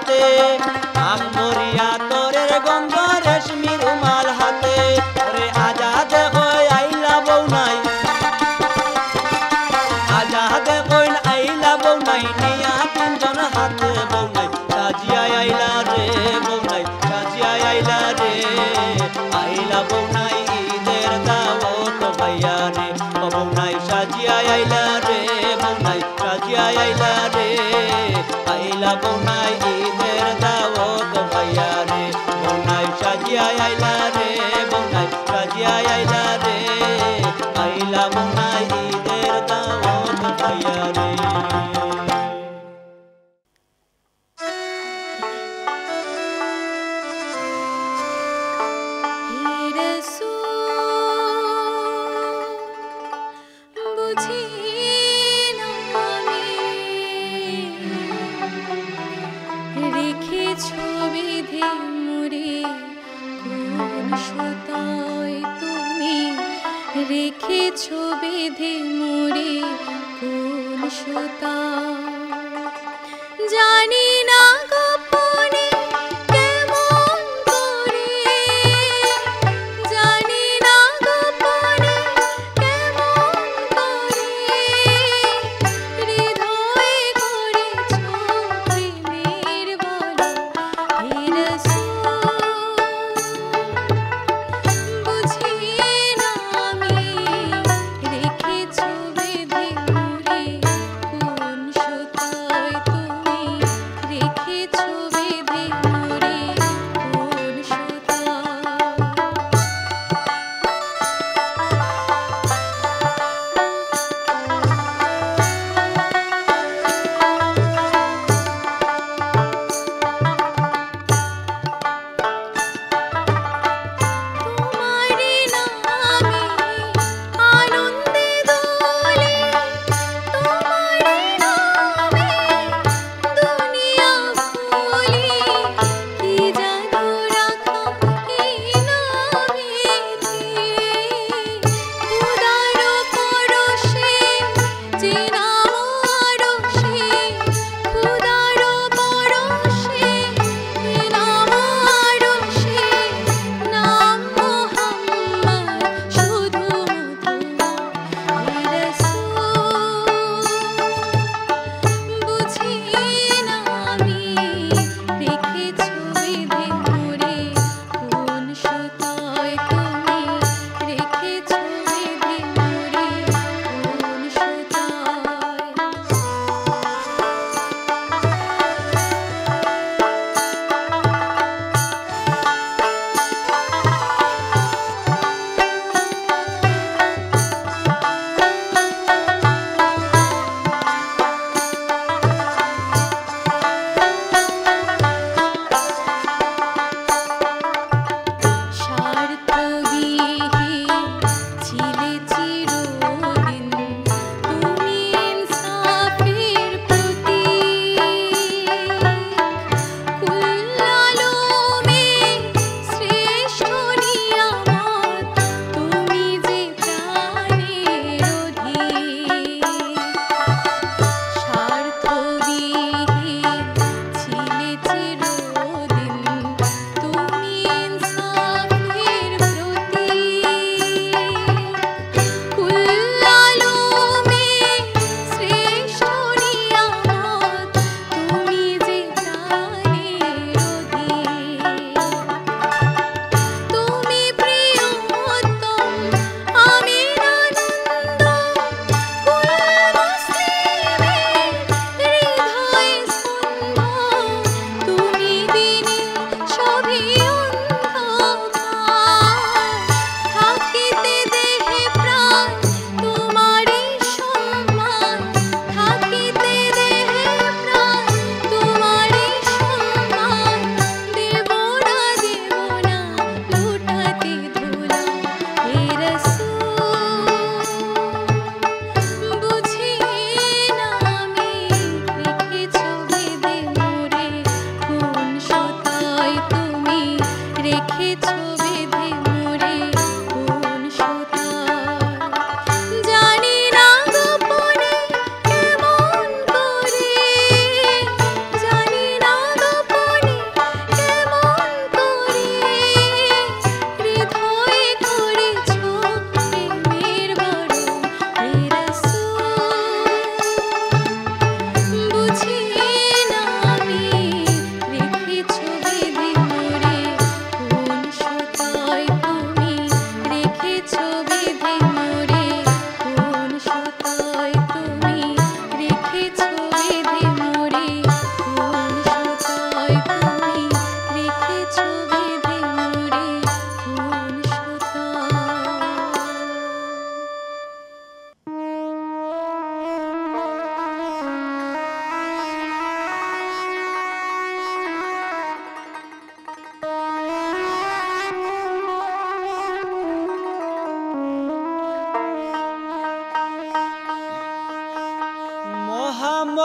হাতে আখ মরিয়া তোরের গন্ধ রেশমি রুমাল হাতে ওরে আজাদ কই আইলা বউ নাই আজাদ কই আইলা বউ নাই নিয়া তিনজন হাতে বউ নাই সাজিয়া আইলা রে বউ নাই সাজিয়া আইলা রে আইলা বউ নাই ঈদের দাওয়াত ভাইয়া রে বউ নাই সাজিয়া আইলা রে বউ নাই সাজিয়া আইলা রে আইলা বউ নাই ঈদের দাওয়াত ভাইয়া রে বউ নাই সাজিয়া আইলা রে বউ নাই সাজিয়া আইলা রে আইলা বউ নাই ঈদের দাওয়াত ভাইয়া রে রেখেছো বেঁধে মোরে কোন সুতা জানি না গোপনে কেমন করে জানি না গোপনে কেমন করে হৃদয়ে করেছো প্রেমের বলা হে রাসূল বুঝি না আমি রেখেছো বেঁধে মোরে কোন সুতা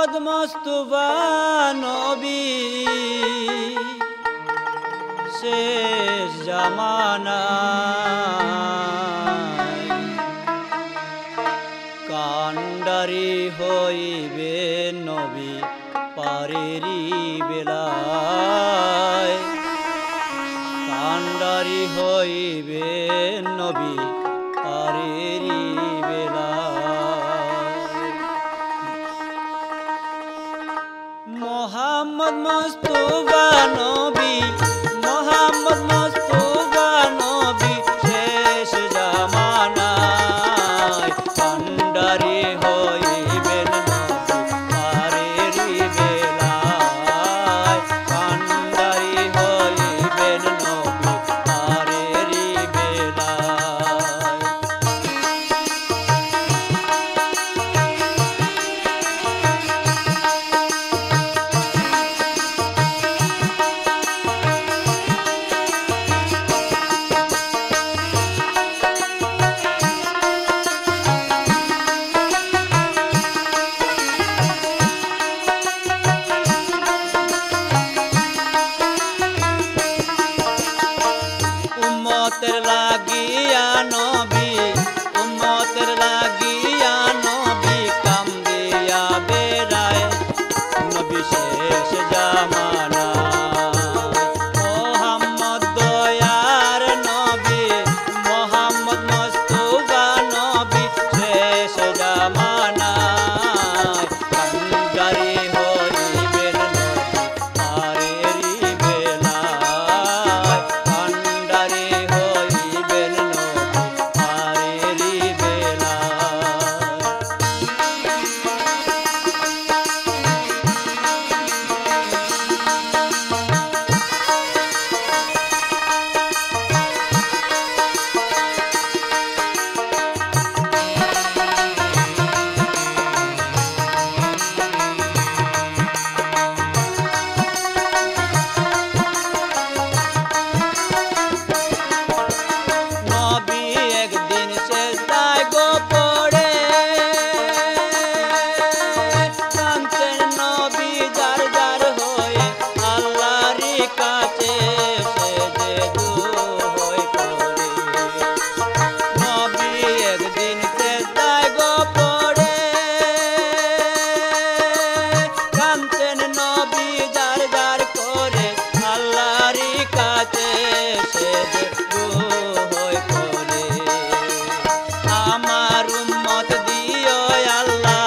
মোহাম্মদ মোস্তফা নবী শেষ জামানায় কান্ডারি হইবে নবী পারেরি বেলায় কান্ডারি হইবে নবী পারেরি বেলায় মোহাম্মদ মোস্তফা নবী মোহাম্মদ মোস্তফা নবী শেষ জামানায় কান্ডারি হইবেন নবী পারেরি বেলায় কান্ডারি হইবেন নবী পারেরি বেলায় উম্মতের লাগিয়া নবী উম্মতের লাগিয়া নবী কামদিয়া বেড়ায় নবী শেষ জামানায় মোহাম্মদ দয়ার নবী মোহাম্মদ মোস্তফা নবী শেষ জামানায় কান্ডারি হইবেন নবী পারেরি বেলায় কান্ডারি হইবেন নবী পারেরি বেলায় নবী একদিন সেজদায় গো পড়ে কাঁদতেন নবী যার যার হয়ে আল্লাহরই কাছে সেজে দুই করে নবী একদিন সেজদায় গো পড়ে কাঁদতেন নবী যার যার করে আল্লাহরই কাছে সেজে দুই করে আমার উম্মত দিও আল্লাহ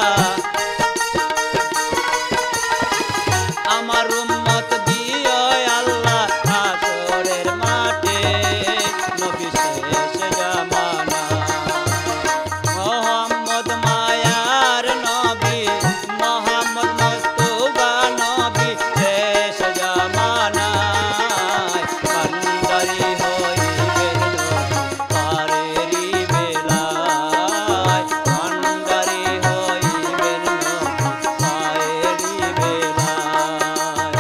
আমার উম্মত দিও আল্লাহ হাসরের মাঠে নবী শেষ জামানায় মোহাম্মদ মায়ার নবী মোহাম্মদ মোস্তফা নবী শেষ জামানায় কান্ডারি হইবেন নবী পারেরি বেলায় কান্ডারি হইবেন নবী পারেরি বেলায়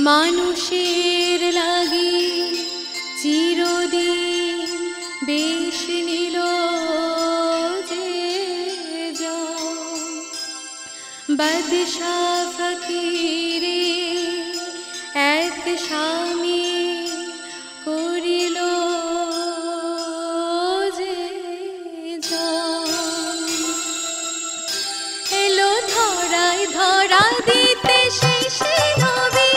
মানুষের লাগি চিরদিন বেশ নিল যে বাদশাহ ফকিরে এক স্বামী করিল যে এলো ধরায় ধরা দিতে শেষে নবী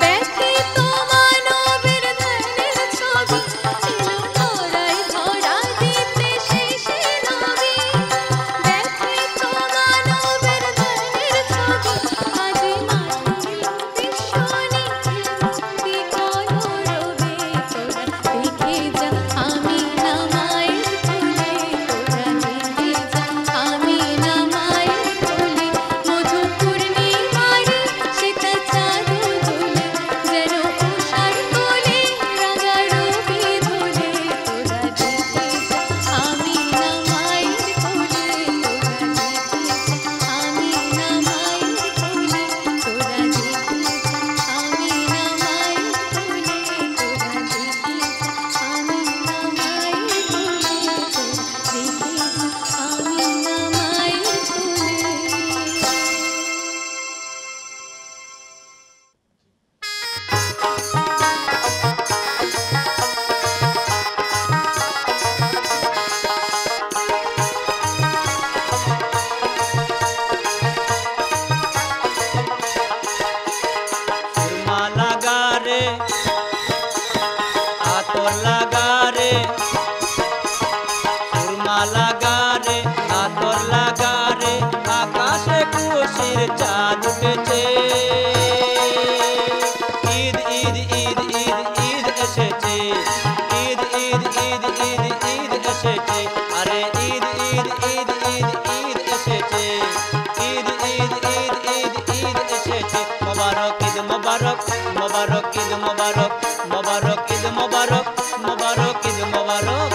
ব্যথিত মানবের ধ্যানের ছবি এলো ধরায় ধরা দিতে শেষে নবী ব্যথিত মানবের ধ্যানের ছবি আজ মাটিল বিশ্বনি মুক্তি করো রবে তোরা দেখে যা আমি না মায়ের কোলে তোরা দেখে যা আমি না মায়ের কোলে মধু পূর্ণিমারে সেটা চাঁদ দোলে যেন উষার কোলে রাঙা রবি ধরে তোরা দেখে যা আমি না মায়ের কোলে তোরা দেখে যা আমি না মায়ের কোলে তোরা দেখে যা আমি না মায়ের কোলে তোরা দেখে যা আমি না মায়ের কোলে তোরা দেখে যা আমি না সুরমা লাগা রে আতর লাগা রে সুরমা লাগা রে আতর লাগা রে আকাশে খুশির চাঁদ উঠেছে ঈদ ঈদ ঈদ ঈদ ঈদ এসেছে ঈদ ঈদ ঈদ ঈদ ঈদ এসেছে আরে ঈদ ঈদ ঈদ ঈদ ঈদ এসেছে ঈদ ঈদ ঈদ ঈদ ঈদ এসেছে মোবারক ঈদ মোবারক মোবারক ঈদ মোবারক মোবারক ঈদ মোবারক মোবারক ঈদ মোবারক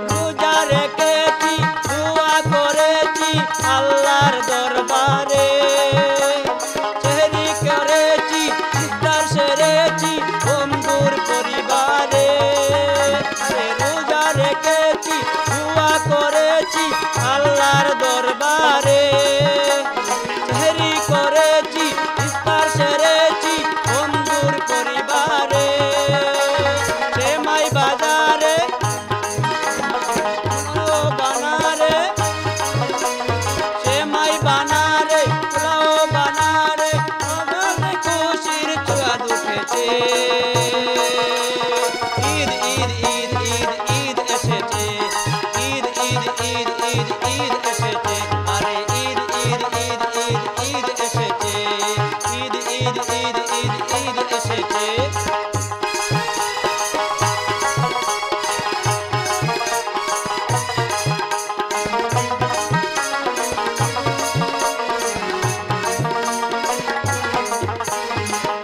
রোজা রেখেছি দোয়া করেছি আল্লাহর দরবারে সেহরি করেছি ইফতার সেরেছি বন্ধুর পরিবারে আরে রোজা রেখেছি দোয়া করেছি আল্লাহর দরবারে সেহরি করেছি ইফতার সেরেছি বন্ধুর পরিবারে সেমাই বাজারে বানারে সেমাই বানারে পোলাও বানারে আমার খুশির চাঁদ উঠেছে ঈদ ঈদ ঈদ ঈদ ঈদ এসেছে ঈদ ঈদ ঈদ ঈদ ঈদ এসেছে আরে ঈদ ঈদ ঈদ ঈদ ঈদ এসেছে ঈদ ঈদ ঈদ ঈদ ঈদ এসেছে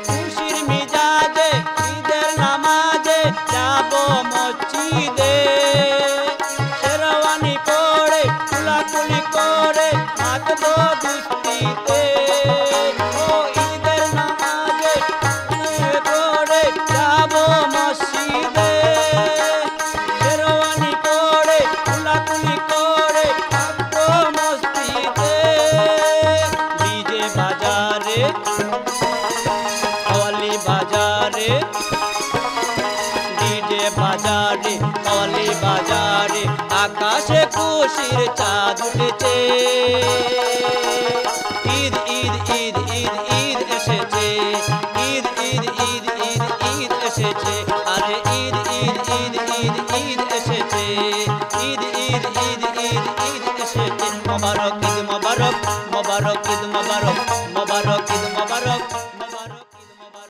খুশির মিজাজে ঈদের নামাজে যাব মসজিদে শেরওয়ানি পরে কুলাকুলি করে হাঁটবো দুস্তিতে ও ঈদের নামাজে পরে যাব মসজিদে শেরওয়ানি পরে কুলাকুলি করে হাঁটবো মসজিদে ডিজে বাজারে অলি বাজারে ডিজে বাজারে অলি বাজারে আকাশে খুশির চাঁদ উঠেছে